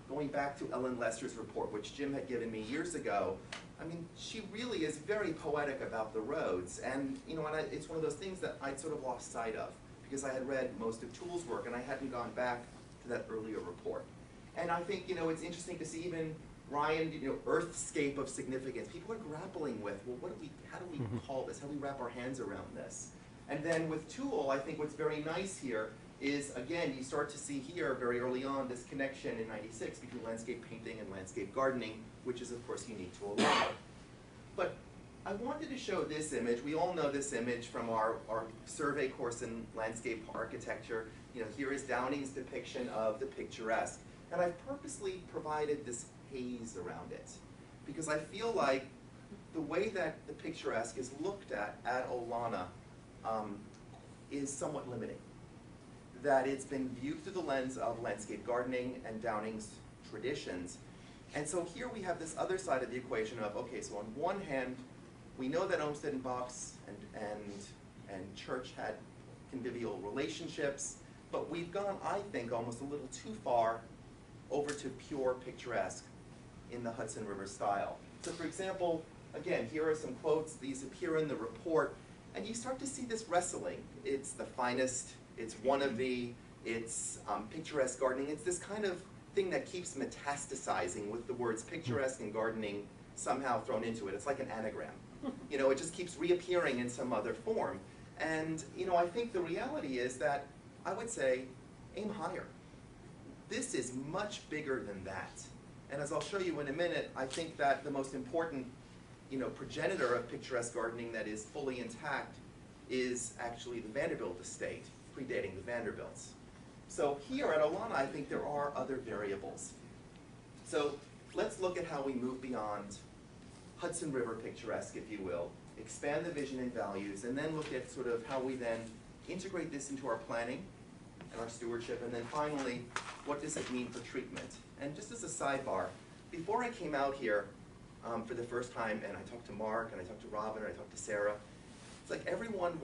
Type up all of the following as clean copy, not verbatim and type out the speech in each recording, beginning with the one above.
going back to Ellen Lester's report, which Jim had given me years ago, I mean, she really is very poetic about the roads. And, you know, it's one of those things that I'd sort of lost sight of because I had read most of Toole's work and I hadn't gone back to that earlier report. And I think, you know, it's interesting to see even Ryan, you know, Earthscape of Significance. People are grappling with, well, how do we call this? How do we wrap our hands around this? And then with Toole, I think what's very nice here is, again, you start to see here very early on this connection in '96 between landscape painting and landscape gardening, which is, of course, unique to Olana. But I wanted to show this image. We all know this image from our survey course in landscape architecture. You know, here is Downing's depiction of the picturesque. And I've purposely provided this haze around it because I feel like the way that the picturesque is looked at Olana is somewhat limiting. That it's been viewed through the lens of landscape gardening and Downing's traditions. And so here we have this other side of the equation of, okay, so on one hand, we know that Olmsted and Box and Church had convivial relationships, but we've gone, I think, almost a little too far over to pure picturesque in the Hudson River style. So for example, again, here are some quotes. These appear in the report, and you start to see this wrestling. It's the finest, it's one of the, it's picturesque gardening. It's this kind of thing that keeps metastasizing with the words picturesque and gardening somehow thrown into it. It's like an anagram. You know, it just keeps reappearing in some other form. And, you know, I think the reality is that I would say aim higher. This is much bigger than that. And as I'll show you in a minute, I think that the most important, you know, progenitor of picturesque gardening that is fully intact is actually the Vanderbilt estate, predating the Vanderbilts. So here at Olana, I think there are other variables. So let's look at how we move beyond Hudson River picturesque, if you will, expand the vision and values, and then look at sort of how we then integrate this into our planning and our stewardship, and then finally, what does it mean for treatment? And just as a sidebar, before I came out here for the first time, and I talked to Mark, and I talked to Robin, and I talked to Sarah, it's like everyone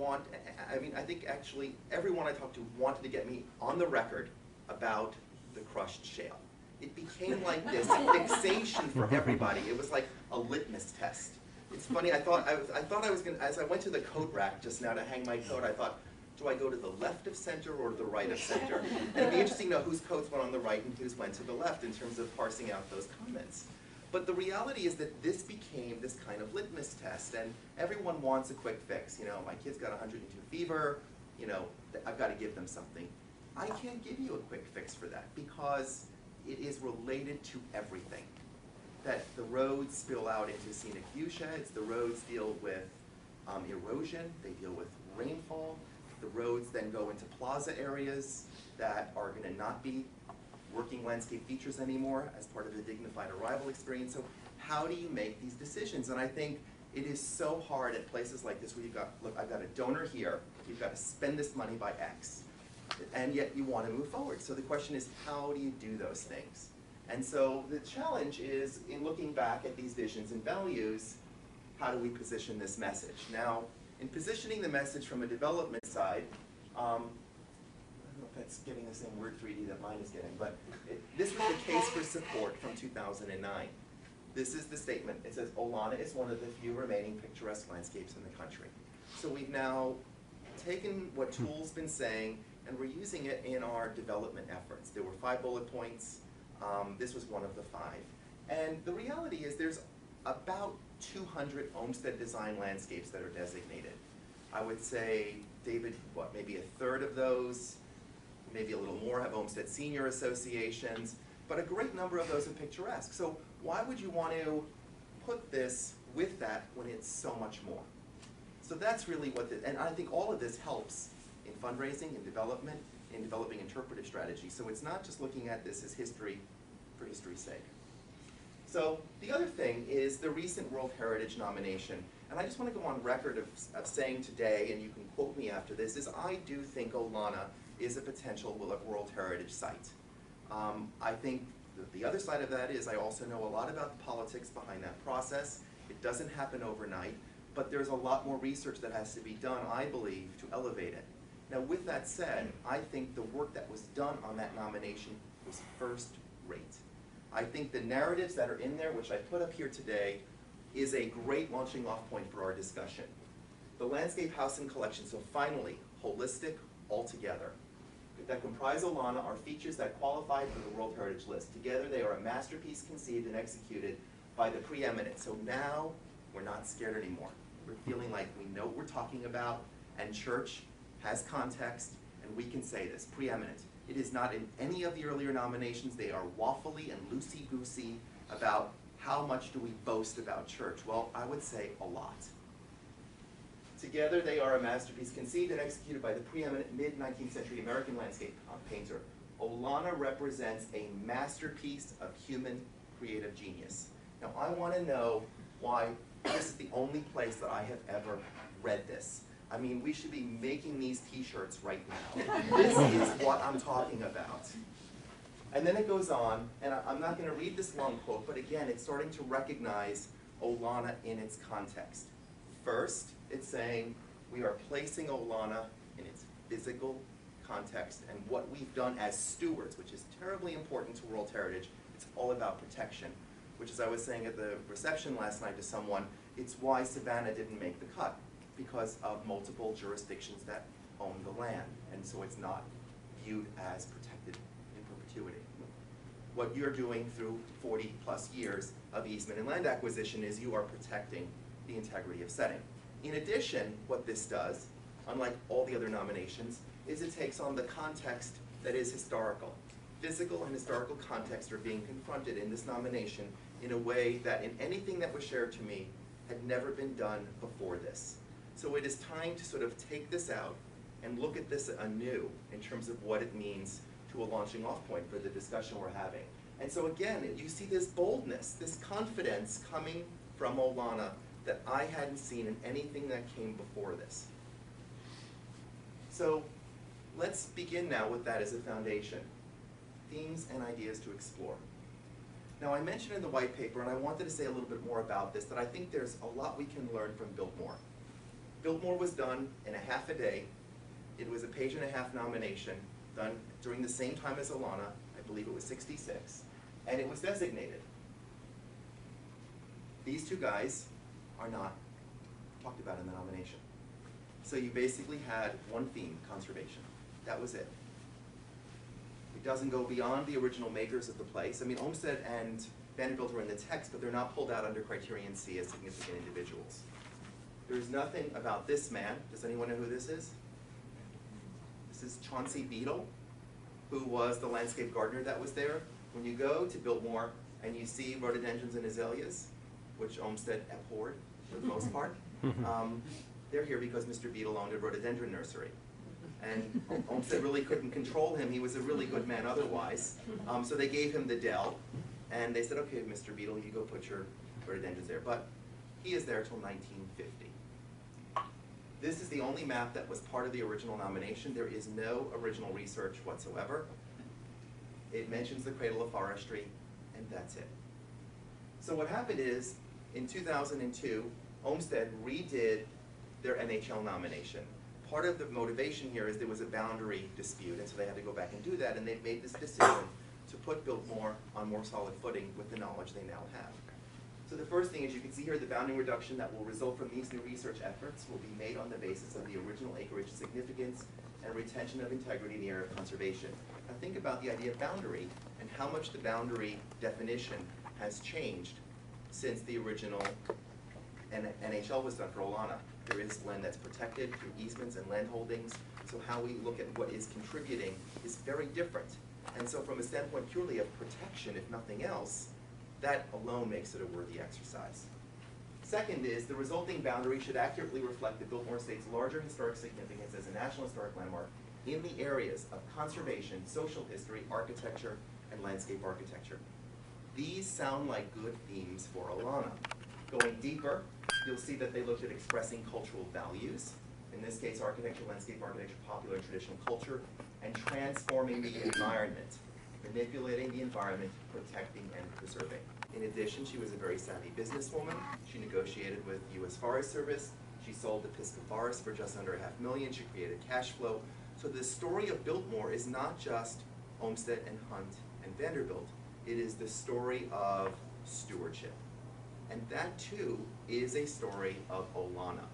I think actually everyone I talked to wanted to get me on the record about the crushed shale. It became like this fixation for everybody. It was like a litmus test. It's funny, I thought I was gonna, as I went to the coat rack just now to hang my coat, I thought, do I go to the left of center or to the right of center? And it'd be interesting to know whose coats went on the right and whose went to the left in terms of parsing out those comments. But the reality is that this became this kind of litmus test, and everyone wants a quick fix. You know, my kid's got 102 fever, you know, I've got to give them something. I can't give you a quick fix for that because it is related to everything. That the roads spill out into scenic view sheds, the roads deal with erosion, they deal with rainfall, the roads then go into plaza areas that are going to not be working landscape features anymore as part of the dignified arrival experience. So how do you make these decisions? And I think it is so hard at places like this where you've got, look, I've got a donor here, you've got to spend this money by X, and yet you want to move forward. So the question is, how do you do those things? And so the challenge is, in looking back at these visions and values, how do we position this message? Now, in positioning the message from a development side, I don't know if that's getting the same word 3D that mine is getting, but this was the case for support from 2009. This is the statement. It says, Olana is one of the few remaining picturesque landscapes in the country. So we've now taken what Toole's been saying, and we're using it in our development efforts. There were 5 bullet points. This was one of the 5. And the reality is there's about 200 Olmsted design landscapes that are designated. I would say, David, what, maybe a third of those, maybe a little more, have Olmsted senior associations, but a great number of those are picturesque. So why would you want to put this with that when it's so much more? So that's really what and I think all of this helps in fundraising, in development, in developing interpretive strategy. So it's not just looking at this as history for history's sake. So the other thing is the recent World Heritage nomination. And I just want to go on record of saying today, and you can quote me after this, is I do think Olana is a potential World Heritage site. I think the other side of that is I also know a lot about the politics behind that process. It doesn't happen overnight, but there's a lot more research that has to be done, I believe, to elevate it. Now with that said, I think the work that was done on that nomination was first rate. I think the narratives that are in there, which I put up here today, is a great launching off point for our discussion. The landscape house and collection, so finally, holistic, altogether, that comprise Olana are features that qualify for the World Heritage List. Together they are a masterpiece conceived and executed by the preeminent. So now we're not scared anymore. We're feeling like we know what we're talking about, and church has context, and we can say this, preeminent. It is not in any of the earlier nominations. They are waffly and loosey-goosey about how much do we boast about church. Well, I would say a lot. Together, they are a masterpiece conceived and executed by the preeminent mid-19th century American landscape painter. Olana represents a masterpiece of human creative genius. Now, I want to know why this is the only place that I have ever read this. I mean, we should be making these t-shirts right now. This is what I'm talking about. And then it goes on, and I'm not going to read this long quote, but again, it's starting to recognize Olana in its context. First, it's saying we are placing Olana in its physical context, and what we've done as stewards, which is terribly important to World Heritage. It's all about protection, which, as I was saying at the reception last night to someone, it's why Savannah didn't make the cut, because of multiple jurisdictions that own the land, and so it's not viewed as protected in perpetuity. What you're doing through 40 plus years of easement and land acquisition is you are protecting the integrity of setting. In addition, what this does, unlike all the other nominations, is it takes on the context that is historical. Physical and historical context are being confronted in this nomination in a way that in anything that was shared to me had never been done before this. So it is time to sort of take this out and look at this anew in terms of what it means to a launching off point for the discussion we're having. And so again, you see this boldness, this confidence coming from Olana that I hadn't seen in anything that came before this. So let's begin now with that as a foundation. Themes and ideas to explore. Now, I mentioned in the white paper, and I wanted to say a little bit more about this, that I think there's a lot we can learn from Biltmore. Biltmore was done in a half a day. It was a page-and-a-half nomination done during the same time as Olana. I believe it was 66, and it was designated. These two guys are not talked about in the nomination. So you basically had one theme, conservation. That was it. It doesn't go beyond the original makers of the place. I mean, Olmsted and Vanderbilt are in the text, but they're not pulled out under Criterion C as significant individuals. There's nothing about this man. Does anyone know who this is? This is Chauncey Beadle, who was the landscape gardener that was there. When you go to Biltmore and you see rhododendrons and azaleas, which Olmsted abhorred for the most part, they're here because Mr. Beadle owned a rhododendron nursery. And Olmsted really couldn't control him. He was a really good man otherwise. So they gave him the dell, and they said, okay, Mr. Beadle, you go put your rhododendrons there. But he is there till 1950. This is the only map that was part of the original nomination. There is no original research whatsoever. It mentions the cradle of forestry, and that's it. So what happened is, in 2002, Olmsted redid their NHL nomination. Part of the motivation here is there was a boundary dispute, and so they had to go back and do that, and they've made this decision to put Biltmore on more solid footing with the knowledge they now have. So the first thing is, you can see here the bounding reduction that will result from these new research efforts will be made on the basis of the original acreage significance and retention of integrity in the area of conservation. Now think about the idea of boundary and how much the boundary definition has changed since the original NHL was done for Olana. There is land that's protected through easements and land holdings, so how we look at what is contributing is very different. And so from a standpoint purely of protection, if nothing else, that alone makes it a worthy exercise. Second is, the resulting boundary should accurately reflect the Biltmore Estate's larger historic significance as a National Historic Landmark in the areas of conservation, social history, architecture, and landscape architecture. These sound like good themes for Olana. Going deeper, you'll see that they looked at expressing cultural values, in this case architecture, landscape architecture, popular and traditional culture, and transforming the environment, manipulating the environment, protecting and preserving. In addition, she was a very savvy businesswoman. She negotiated with U.S. Forest Service. She sold the Pisgah Forest for just under $500,000. She created cash flow. So the story of Biltmore is not just Olmsted and Hunt and Vanderbilt. It is the story of stewardship. And that too is a story of Olana.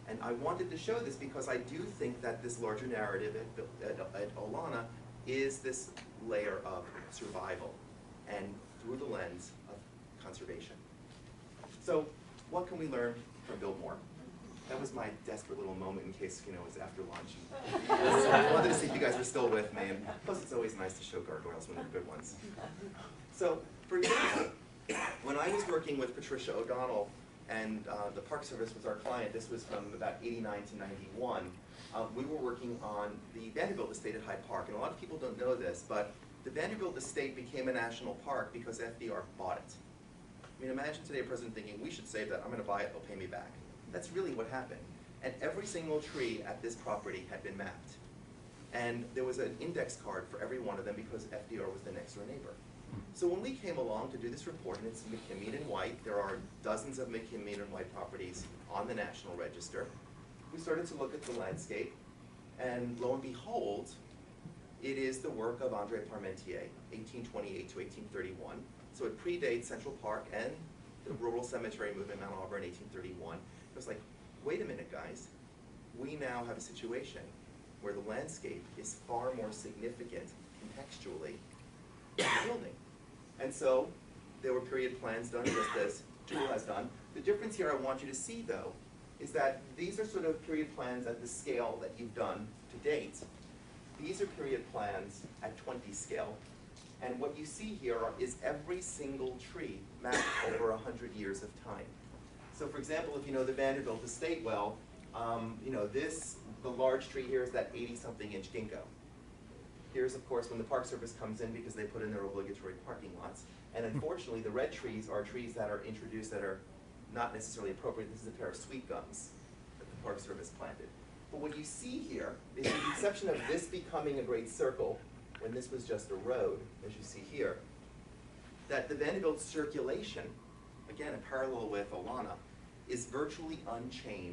And I wanted to show this because I do think that this larger narrative at Olana is this layer of survival and through the lens of conservation. So what can we learn from Build More? That was my desperate little moment in case, you know, it was after lunch. So I wanted to see if you guys were still with me, and plus it's always nice to show gargoyles when they're good ones. So, for example, when I was working with Patricia O'Donnell, and the Park Service was our client, this was from about 89 to 91, we were working on the Vanderbilt Estate at Hyde Park, and a lot of people don't know this, but the Vanderbilt Estate became a national park because FDR bought it. I mean, imagine today a president thinking, we should save that, I'm going to buy it, they'll pay me back. That's really what happened. And every single tree at this property had been mapped. And there was an index card for every one of them because FDR was the next door neighbor. So when we came along to do this report, and it's McKimmey and White, there are dozens of McKimmey and White properties on the National Register, we started to look at the landscape, and lo and behold, it is the work of Andre Parmentier, 1828 to 1831. So it predates Central Park and the rural cemetery movement in Mount Auburn in 1831. It was like, wait a minute, guys. We now have a situation where the landscape is far more significant contextually than the building. And so there were period plans done just as Jewel has done. The difference here I want you to see, though, is that these are sort of period plans at the scale that you've done to date. These are period plans at 20 scale. And what you see here is every single tree mapped over 100 years of time. So for example, if you know the Vanderbilt Estate well, you know the large tree here is that 80-something inch ginkgo. Here's, of course, when the Park Service comes in because they put in their obligatory parking lots. And unfortunately, the red trees are trees that are introduced that are not necessarily appropriate. This is a pair of sweet gums that the Park Service planted. But what you see here is with the exception of this becoming a great circle, when this was just a road, as you see here, that the Vanderbilt circulation, again, in parallel with Olana, is virtually unchanged